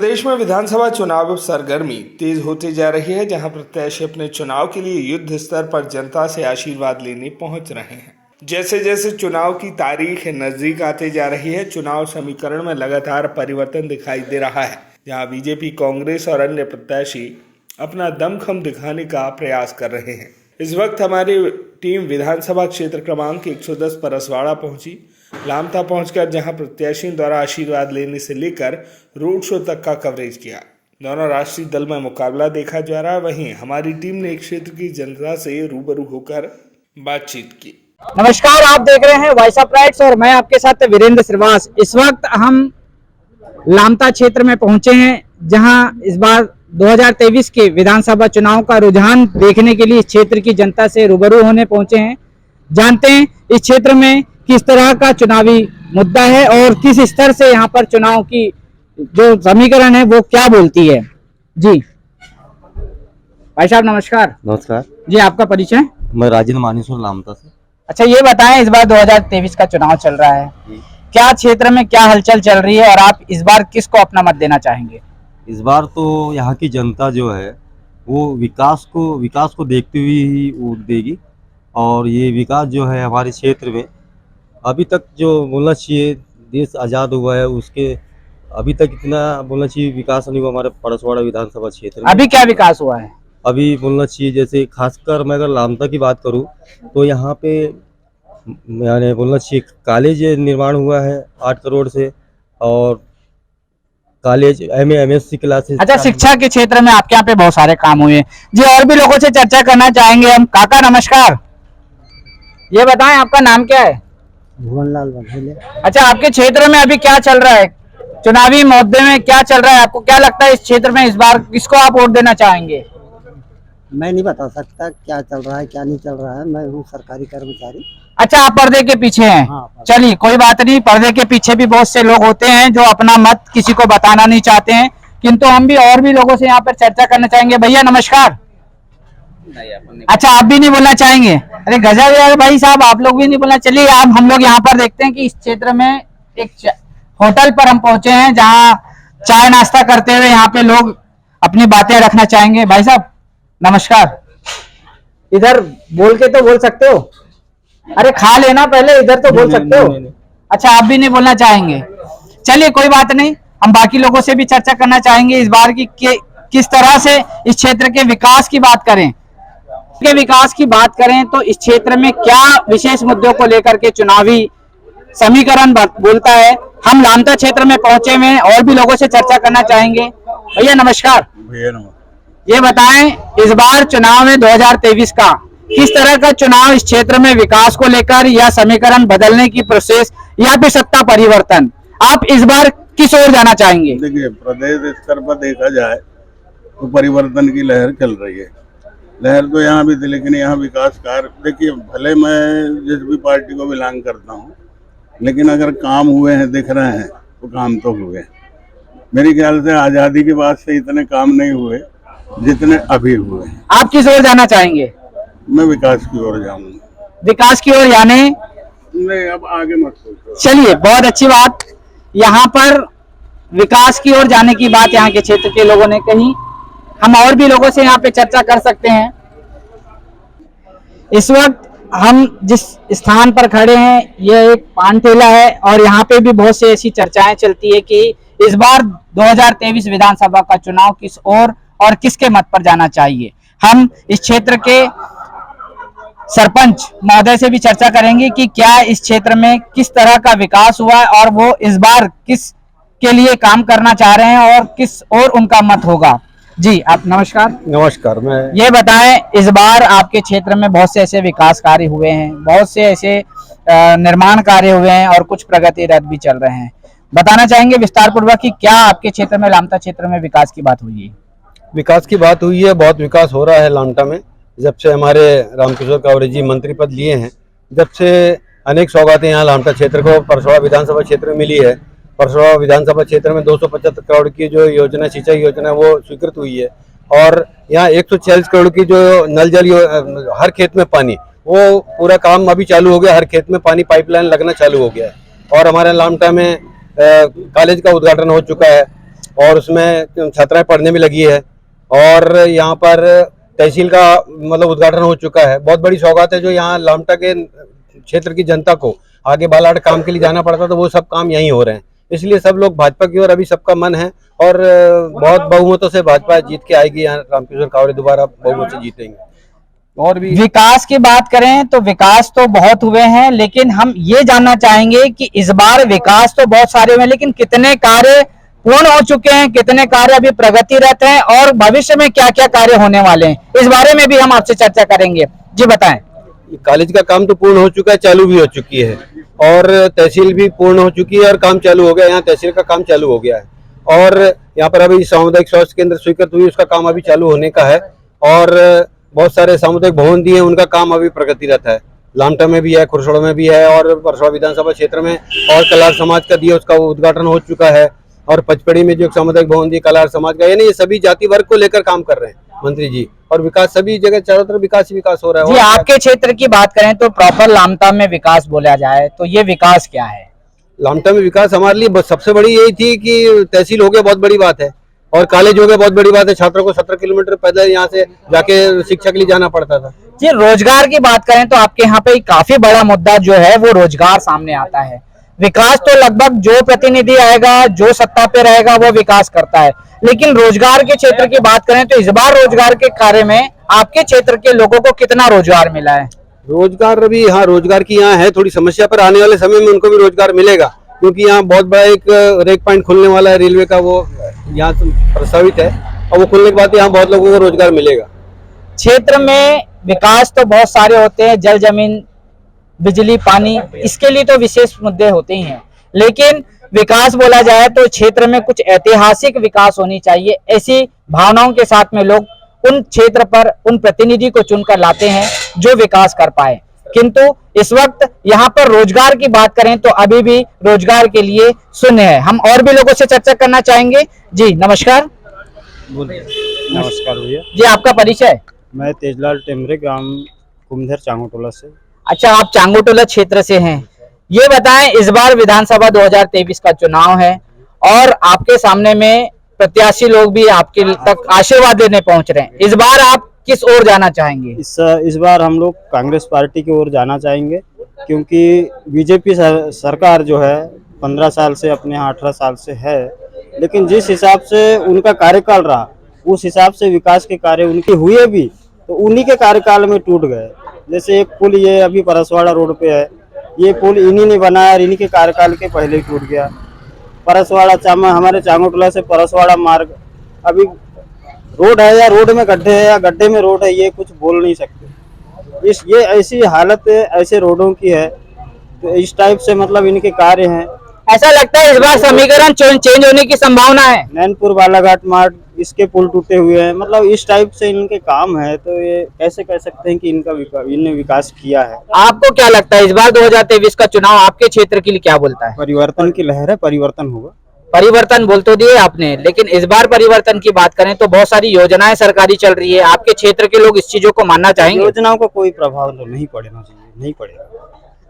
प्रदेश में विधानसभा चुनाव सरगर्मी तेज होती जा रही है, जहां प्रत्याशी अपने चुनाव के लिए युद्ध स्तर पर जनता से आशीर्वाद लेने पहुंच रहे हैं। जैसे जैसे चुनाव की तारीख नजदीक आते जा रही है, चुनाव समीकरण में लगातार परिवर्तन दिखाई दे रहा है, जहां बीजेपी, कांग्रेस और अन्य प्रत्याशी अपना दमखम दिखाने का प्रयास कर रहे हैं। इस वक्त हमारी टीम विधानसभा क्षेत्र क्रमांक 110 परसवाड़ा पहुंची। लामता पहुंचकर जहां प्रत्याशियों द्वारा आशीर्वाद लेने से लेकर रोड शो तक का कवरेज किया। दोनों राष्ट्रीय दल में मुकाबला देखा जा रहा है। वहीं हमारी टीम ने एक क्षेत्र की जनता से रूबरू होकर बातचीत की। नमस्कार, आप देख रहे हैं वॉइस ऑफ राइट्स और मैं आपके साथ वीरेंद्र श्रीवास। इस वक्त हम लामता क्षेत्र में पहुंचे हैं, जहां इस बार 2023 के विधानसभा चुनाव का रुझान देखने के लिए इस क्षेत्र की जनता से रूबरू होने पहुंचे हैं। जानते हैं इस क्षेत्र में किस तरह का चुनावी मुद्दा है और किस स्तर से यहाँ पर चुनाव की जो समीकरण है वो क्या बोलती है। जी भाई साहब नमस्कार। नमस्कार जी, आपका परिचय? मैं राजेंद्र मानेश्वर लामता से। अच्छा, ये बताएं, इस बार 2023 का चुनाव चल रहा है, क्या क्षेत्र में क्या हलचल चल रही है और आप इस बार किसको अपना मत देना चाहेंगे? इस बार तो यहाँ की जनता जो है वो विकास को देखते हुए ही वोट देगी। और ये विकास जो है हमारे क्षेत्र में अभी तक जो बोलना चाहिए, देश आज़ाद हुआ है उसके अभी तक इतना बोलना चाहिए विकास नहीं हुआ हमारे परसवाड़ा विधानसभा क्षेत्र में। अभी क्या विकास हुआ है? अभी बोलना चाहिए, जैसे खासकर मैं अगर लामता की बात करूँ तो यहाँ पे यानी बोलना चाहिए कॉलेज निर्माण हुआ है 8 करोड़ से, और कॉलेज MSc क्लासेस। अच्छा, शिक्षा के क्षेत्र में आपके यहाँ पे बहुत सारे काम हुए हैं जी। और भी लोगों से चर्चा करना चाहेंगे हम। काका नमस्कार, ये बताएं आपका नाम क्या है? भुवनलाल बघेले। अच्छा, आपके क्षेत्र में अभी क्या चल रहा है, चुनावी मुद्दे में क्या चल रहा है? आपको क्या लगता है इस क्षेत्र में इस बार किसको आप वोट देना चाहेंगे? मैं नहीं बता सकता क्या चल रहा है क्या नहीं चल रहा है, मैं हूँ सरकारी कर्मचारी। अच्छा, आप पर्दे के पीछे हैं। हाँ, चलिए कोई बात नहीं, पर्दे के पीछे भी बहुत से लोग होते हैं जो अपना मत किसी को बताना नहीं चाहते हैं, किंतु हम भी और भी लोगों से यहाँ पर चर्चा करना चाहेंगे। भैया नमस्कार। अच्छा, आप भी नहीं बोलना चाहेंगे? अरे गजब यार भाई साहब, आप लोग भी नहीं बोलना। चलिए आप हम लोग यहाँ पर देखते हैं कि इस क्षेत्र में एक होटल पर हम पहुंचे हैं, जहाँ चाय नाश्ता करते हुए यहाँ पे लोग अपनी बातें रखना चाहेंगे। भाई साहब नमस्कार, इधर बोल के तो बोल सकते हो, अरे खा लेना पहले, इधर तो बोल सकते हो। अच्छा, आप भी नहीं बोलना चाहेंगे? चलिए कोई बात नहीं, हम बाकी लोगों से भी चर्चा करना चाहेंगे इस बार की किस तरह से इस क्षेत्र के विकास की बात करें। के विकास की बात करें तो इस क्षेत्र में क्या विशेष मुद्दों को लेकर के चुनावी समीकरण बोलता है। हम लामता क्षेत्र में पहुंचे हुए हैं, और भी लोगों से चर्चा करना चाहेंगे। भैया नमस्कार। ये बताएं, इस बार चुनाव में 2023 का किस तरह का चुनाव इस क्षेत्र में विकास को लेकर या समीकरण बदलने की प्रोसेस या फिर सत्ता परिवर्तन, आप इस बार किस ओर जाना चाहेंगे? देखिए, प्रदेश स्तर पर देखा जाए तो परिवर्तन की लहर चल रही है। लहर तो यहाँ भी थी, लेकिन यहाँ विकास कार्य देखिए, भले मैं जिस भी पार्टी को बिलोंग करता हूँ, लेकिन अगर काम हुए हैं दिख रहे हैं तो काम तो हुए। मेरे ख्याल से आज़ादी के बाद से इतने काम नहीं हुए जितने अभी हुए। आप किस ओर जाना चाहेंगे? मैं विकास की ओर जाऊंगा। विकास की ओर यानी नहीं, अब आगे मत सोचो। चलिए बहुत अच्छी बात, यहाँ पर विकास की ओर जाने की बात यहाँ के क्षेत्र के लोगों ने कही। हम और भी लोगों से यहाँ पे चर्चा कर सकते हैं। इस वक्त हम जिस स्थान पर खड़े हैं यह एक पान ठेला है, और यहाँ पे भी बहुत सी ऐसी चर्चाएं चलती है कि इस बार 2023 विधानसभा का चुनाव किस ओर और किसके मत पर जाना चाहिए। हम इस क्षेत्र के सरपंच महोदय से भी चर्चा करेंगे कि क्या इस क्षेत्र में किस तरह का विकास हुआ है और वो इस बार किस के लिए काम करना चाह रहे हैं और किस ओर उनका मत होगा। जी आप नमस्कार। नमस्कार। मैं ये बताएं, इस बार आपके क्षेत्र में बहुत से ऐसे विकास कार्य हुए हैं, बहुत से ऐसे निर्माण कार्य हुए हैं और कुछ प्रगति रथ भी चल रहे हैं। बताना चाहेंगे विस्तार पूर्वक कि क्या आपके क्षेत्र में, लामता क्षेत्र में विकास की बात हुई है? विकास की बात हुई है, बहुत विकास हो रहा है लामटा में। जब से हमारे रामकिशोर कावरे जी मंत्री पद लिए हैं, जब से अनेक सौगातें यहाँ लामटा क्षेत्र को परसवाड़ा विधानसभा क्षेत्र में मिली है। परसवाड़ा विधानसभा क्षेत्र में 275 करोड़ की जो योजना, सिंचाई योजना, वो स्वीकृत हुई है, और यहाँ 140 करोड़ की जो नल जल हर खेत में पानी, वो पूरा काम अभी चालू हो गया। हर खेत में पानी पाइपलाइन लगना चालू हो गया है। और हमारे लामटा में कॉलेज का उद्घाटन हो चुका है। और उसमें छात्राएं पढ़ने में लगी है। और यहाँ पर तहसील का मतलब उद्घाटन हो चुका है। बहुत बड़ी सौगात है जो यहाँ लामटा के क्षेत्र की जनता को आगे बालाघाट काम के लिए जाना पड़ता, तो वो सब काम यहीं हो रहे हैं। इसलिए सब लोग भाजपा की ओर अभी सबका मन है और बहुत बहुमतों से भाजपा जीत के आएगी। यहाँ रामकिशोर कावरे दोबारा बहुमत से जीतेंगे। और भी विकास की बात करें तो विकास तो बहुत हुए हैं, लेकिन हम ये जानना चाहेंगे कि इस बार विकास तो बहुत सारे हुए, लेकिन कितने कार्य पूर्ण हो चुके हैं, कितने कार्य अभी प्रगतिरत हैं और भविष्य में क्या क्या कार्य होने वाले हैं, इस बारे में भी हम आपसे चर्चा करेंगे। जी बताएं। कॉलेज का काम तो पूर्ण हो चुका है, चालू भी हो चुकी है, और तहसील भी पूर्ण हो चुकी है और काम चालू हो गया। यहाँ तहसील का काम चालू हो गया है और यहाँ पर अभी सामुदायिक स्वास्थ्य केंद्र स्वीकृत हुई, उसका काम अभी चालू होने का है। और बहुत सारे सामुदायिक भवन दिए, उनका काम अभी प्रगतिरत है। लामटा में भी है, खुरसड़ा में भी है और परसवा विधानसभा क्षेत्र में और कलार समाज का दिया, उसका उद्घाटन हो चुका है। और पचपड़ी में जो सामुदायिक भवन दिए कलार समाज का, यानी ये सभी जाति वर्ग को लेकर काम कर रहे हैं मंत्री जी। और विकास सभी जगह चारों तरफ विकास ही विकास हो रहा है। जी आपके क्षेत्र की बात करें तो प्रॉपर लामटा में विकास बोला जाए तो ये विकास क्या है? लामटा में विकास हमारे लिए सबसे बड़ी यही थी कि तहसील हो गया, बहुत बड़ी बात है, और कॉलेज हो गया, बहुत बड़ी बात है। छात्रों को 17 किलोमीटर पैदल यहाँ से जाके शिक्षा के लिए जाना पड़ता था। जी रोजगार की बात करें तो आपके यहाँ पे काफी बड़ा मुद्दा जो है वो रोजगार सामने आता है। विकास तो लगभग जो प्रतिनिधि आएगा, जो सत्ता पे रहेगा वो विकास करता है, लेकिन रोजगार के क्षेत्र की बात करें तो इस बार रोजगार के कार्य में आपके क्षेत्र के लोगों को कितना रोजगार मिला है? रोजगार अभी हाँ, रोजगार की यहाँ है थोड़ी समस्या, पर आने वाले समय में उनको भी रोजगार मिलेगा, क्योंकि यहाँ बहुत बड़ा एक रेक पॉइंट खुलने वाला है रेलवे का, वो यहाँ प्रस्तावित है और वो खुलने के बाद यहाँ बहुत लोगों को रोजगार मिलेगा। क्षेत्र में विकास तो बहुत सारे होते हैं, जल जमीन बिजली पानी, इसके लिए तो विशेष मुद्दे होते ही हैं, लेकिन विकास बोला जाए तो क्षेत्र में कुछ ऐतिहासिक विकास होनी चाहिए। ऐसी भावनाओं के साथ में लोग उन क्षेत्र पर उन प्रतिनिधि को चुनकर लाते हैं जो विकास कर पाए। किंतु इस वक्त यहाँ पर रोजगार की बात करें तो अभी भी रोजगार के लिए शून्य है। हम और भी लोगों से चर्चा करना चाहेंगे। जी नमस्कार। नमस्कार भैया। जी आपका परिचय? मैं तेजलाल टेमरे, ग्राम कुमधर चांगोटोला से। अच्छा, आप चांगोटोला क्षेत्र से हैं। ये बताएं, इस बार विधानसभा 2023 का चुनाव है और आपके सामने में प्रत्याशी लोग भी आपके तक आशीर्वाद देने पहुंच रहे हैं। इस बार आप किस ओर जाना चाहेंगे? इस बार हम लोग कांग्रेस पार्टी की ओर जाना चाहेंगे, क्योंकि बीजेपी सरकार जो है 15 साल से अपने 18 साल से है, लेकिन जिस हिसाब से उनका कार्यकाल रहा उस हिसाब से विकास के कार्य उनके हुए भी तो उन्हीं के कार्यकाल में टूट गए। जैसे एक पुल ये अभी परसवाड़ा रोड पे है, ये पुल इन्हीं ने बनाया और इन्हीं के कार्यकाल के पहले ही टूट गया। परसवाड़ा हमारे चांगोटोला से परसवाड़ा मार्ग अभी रोड है या रोड में गड्ढे है या गड्ढे में रोड है, ये कुछ बोल नहीं सकते। ये ऐसी हालत ऐसे रोडों की है, तो इस टाइप से मतलब इनके कार्य हैं। ऐसा लगता है इस बार समीकरण चेंज होने की संभावना है। नैनपुर बालाघाट मार्ग, इसके पुल टूटे हुए हैं, मतलब इस टाइप से इनके काम है, तो ये कैसे कह सकते हैं कि इनने विकास किया है। आपको क्या लगता है इस बार 2023 का चुनाव आपके क्षेत्र के लिए क्या बोलता है? परिवर्तन की लहर है, परिवर्तन होगा। परिवर्तन बोल तो दिए आपने, लेकिन इस बार परिवर्तन की बात करें तो बहुत सारी योजनाएं सरकारी चल रही है। आपके क्षेत्र के लोग इस चीजों को मानना चाहेंगे? योजनाओं का कोई प्रभाव तो नहीं पड़ना चाहिए, नहीं पड़ेगा।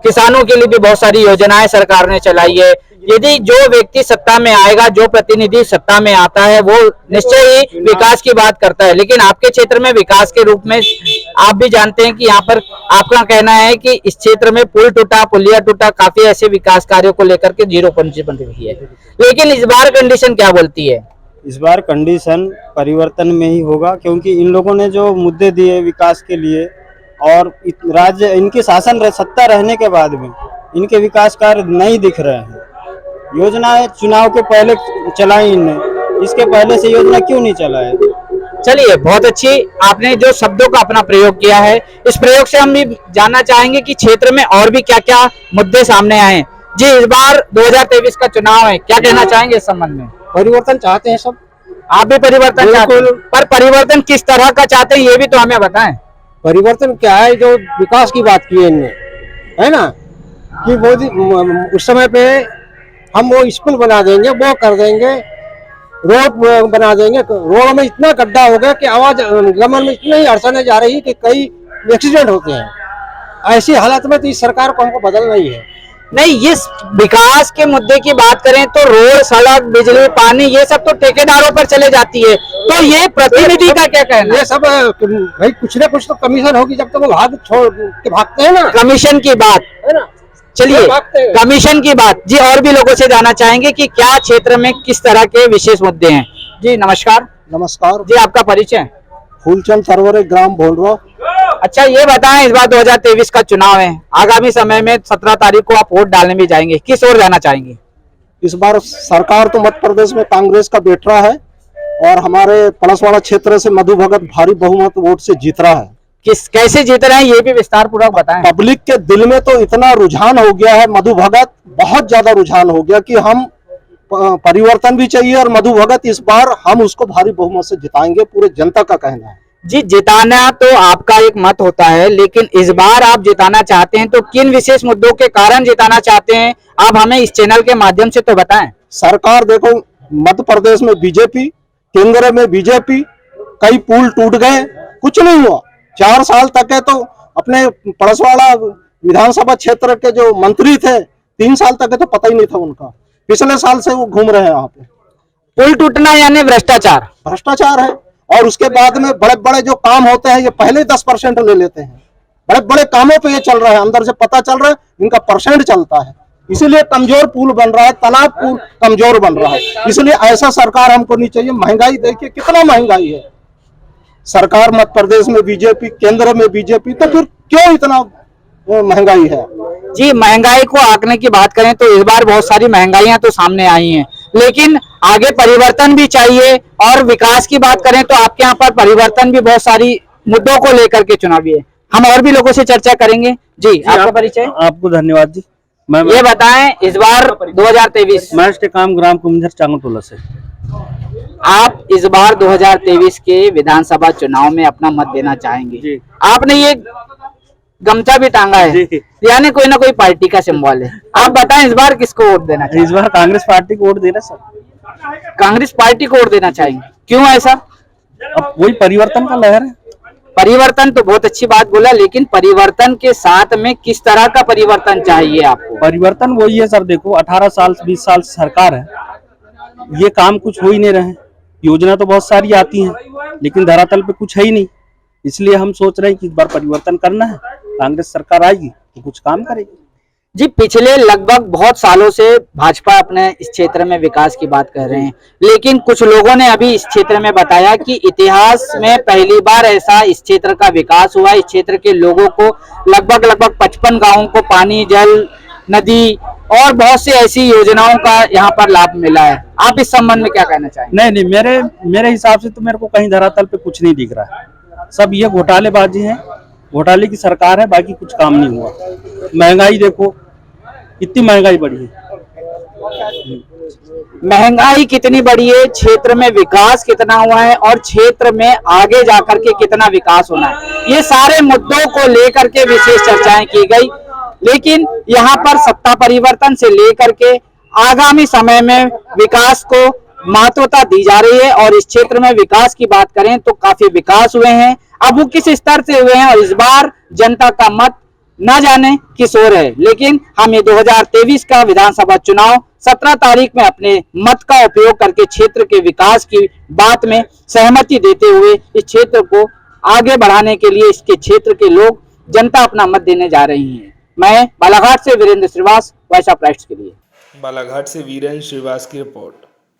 किसानों के लिए भी बहुत सारी योजनाएं सरकार ने चलाई है। यदि जो व्यक्ति सत्ता में आएगा, जो प्रतिनिधि सत्ता में आता है, वो निश्चय ही विकास की बात करता है, लेकिन आपके क्षेत्र में विकास के रूप में आप भी जानते हैं कि यहाँ पर आपका कहना है कि इस क्षेत्र में पुल टूटा, पुलिया टूटा, काफी ऐसे विकास कार्यों को लेकर के 0 पंजीबन रही है, लेकिन इस बार कंडीशन क्या बोलती है? इस बार कंडीशन परिवर्तन में ही होगा, क्योंकि इन लोगों ने जो मुद्दे दिए विकास के लिए और राज्य इनकी शासन सत्ता रहने के बाद में इनके विकास कार्य नहीं दिख रहे हैं। योजनाएं चुनाव के पहले चलाई इनने, इसके पहले से योजना क्यों नहीं चलाए? चलिए, बहुत अच्छी आपने जो शब्दों का अपना प्रयोग किया है। इस प्रयोग से हम भी जानना चाहेंगे कि क्षेत्र में और भी क्या क्या मुद्दे सामने आए। जी इस बार 2023 का चुनाव है, क्या कहना चाहेंगे इस संबंध में? परिवर्तन चाहते हैं सब। आप भी परिवर्तन चाहते हैं, पर परिवर्तन किस तरह का चाहते हैं ये भी तो हमें बताएं। परिवर्तन क्या है, जो विकास की बात की है इनने, है ना, कि वो उस समय पे हम वो स्कूल बना देंगे, वो कर देंगे, रोड बना देंगे। रोड में इतना गड्ढा हो गया कि आवाज गमन में इतनी अड़चने जा रही कि कई एक्सीडेंट होते हैं। ऐसी हालत में तो इस सरकार को हमको बदलना ही है। नहीं, ये विकास के मुद्दे की बात करें तो रोड, सड़क, बिजली, पानी, ये सब तो ठेकेदारों पर चले जाती है, तो ये प्रतिनिधि का क्या कहना है? ये सब भाई कुछ ना कुछ तो कमीशन होगी, जब तक वो भाग छोड़ के भागते हैं ना, कमीशन की बात, है ना। चलिए कमीशन की बात जी, और भी लोगों से जानना चाहेंगे कि क्या क्षेत्र में किस तरह के विशेष मुद्दे हैं। जी नमस्कार। नमस्कार जी, आपका परिचय? फूलचंद सरवरे, ग्राम भोलवा। अच्छा, ये बताएं, इस बार 2023 का चुनाव है, आगामी समय में 17 तारीख को आप वोट डालने भी जाएंगे, किस ओर जाना चाहेंगे? इस बार सरकार तो मध्य प्रदेश में कांग्रेस का बैठ रहा है और हमारे पड़ोसवाड़ा क्षेत्र से मधु भगत भारी बहुमत वोट से जीत रहा है। कैसे जीत रहे हैं, ये भी विस्तार पूर्वक बताएं। पब्लिक के दिल में तो इतना रुझान हो गया है, मधु भगत बहुत ज्यादा रुझान हो गया कि हम परिवर्तन भी चाहिए और मधु भगत इस बार हम उसको भारी बहुमत से जिताएंगे, पूरे जनता का कहना है। जी, जिताना तो आपका एक मत होता है, लेकिन इस बार आप जिताना चाहते हैं तो किन विशेष मुद्दों के कारण जिताना चाहते हैं, आप हमें इस चैनल के माध्यम से तो बताएं। सरकार देखो, मध्य प्रदेश में बीजेपी, केंद्र में बीजेपी, कई पुल टूट गए, कुछ नहीं हुआ। 4 साल तक है तो अपने पड़ोसवाड़ा विधानसभा क्षेत्र के जो मंत्री थे 3 साल तक है तो पता ही नहीं था उनका, पिछले साल से वो घूम रहे हैं यहाँ पे। पुल टूटना यानी भ्रष्टाचार, भ्रष्टाचार है। और उसके बाद में बड़े बड़े जो काम होते हैं ये पहले 10% ले लेते हैं, बड़े बड़े कामों पे ये चल रहा है, अंदर से पता चल रहा है इनका परसेंट चलता है, इसीलिए कमजोर पुल बन रहा है, तालाब पुल कमजोर बन रहा है। इसलिए ऐसा सरकार हमको नहीं चाहिए। महंगाई देखिए कितना महंगाई है, सरकार मध्य प्रदेश में बीजेपी, केंद्र में बीजेपी, तो फिर क्यों इतना महंगाई है? जी, महंगाई को आंकने की बात करें तो इस बार बहुत सारी महंगाइयां तो सामने आई हैं, लेकिन आगे परिवर्तन भी चाहिए। और विकास की बात करें तो आपके यहाँ पर परिवर्तन भी बहुत सारी मुद्दों को लेकर के चुनावी है, हम और भी लोगों से चर्चा करेंगे। जी, आपका परिचय? आपको धन्यवाद जी। मैं ये बताएं, इस बार 2023 मैं काम ग्राम कुंभर चांगटोला से, आप इस बार 2023 के विधानसभा चुनाव में अपना मत देना चाहेंगे जी। आपने ये गमछा भी टांगा है, यानी कोई ना कोई पार्टी का सिंबल है, आप बताएं इस बार किसको वोट देना चाहिए? इस बार कांग्रेस पार्टी को वोट देना सर। कांग्रेस पार्टी को वोट देना चाहेंगे, क्यों ऐसा? अब वही परिवर्तन का लहर है। परिवर्तन तो बहुत अच्छी बात बोला, लेकिन परिवर्तन के साथ में किस तरह का परिवर्तन चाहिए आपको? परिवर्तन वही है सर, देखो 18 साल 20 साल सरकार है, ये काम कुछ हो ही नहीं रहे। योजना तो बहुत सारी आती हैं लेकिन धरातल पे कुछ है ही नहीं, इसलिए हम सोच रहे हैं कि इस बार परिवर्तन करना है, कांग्रेस सरकार आएगी तो कुछ काम करेगी। जी, पिछले लगभग बहुत सालों से भाजपा अपने इस क्षेत्र में विकास की बात कर रहे हैं, लेकिन कुछ लोगों ने अभी इस क्षेत्र में बताया कि इतिहास में पहली बार ऐसा इस क्षेत्र का विकास हुआ। इस क्षेत्र के लोगों को लगभग 55 गांवों को पानी, जल, नदी और बहुत सी ऐसी योजनाओं का यहाँ पर लाभ मिला है। आप इस संबंध में क्या कहना चाहेंगे? नहीं, मेरे हिसाब से तो मेरे को कहीं धरातल पे कुछ नहीं दिख रहा है, सब ये घोटालेबाजी है, घोटाले की सरकार है, बाकी कुछ काम नहीं हुआ। महंगाई देखो कितनी महंगाई बढ़ी है, महंगाई कितनी बढ़ी है, क्षेत्र में विकास कितना हुआ है और क्षेत्र में आगे जाकर के कितना विकास होना है, ये सारे मुद्दों को लेकर के विशेष चर्चाएं की गई। लेकिन यहाँ पर सत्ता परिवर्तन से लेकर के आगामी समय में विकास को महत्वता दी जा रही है और इस क्षेत्र में विकास की बात करें तो काफी विकास हुए हैं। अब वो किस स्तर से हुए हैं और इस बार जनता का मत न जाने किस ओर है, लेकिन हम ये 2023 का विधानसभा चुनाव 17 तारीख में अपने मत का उपयोग करके क्षेत्र के विकास की बात में सहमति देते हुए इस क्षेत्र को आगे बढ़ाने के लिए इसके क्षेत्र के लोग, जनता अपना मत देने जा रही है। मैं बालाघाट से Virendra Shrivas, voice of rights के लिए। बालाघाट से वीरेंद्र श्रीवास की रिपोर्ट।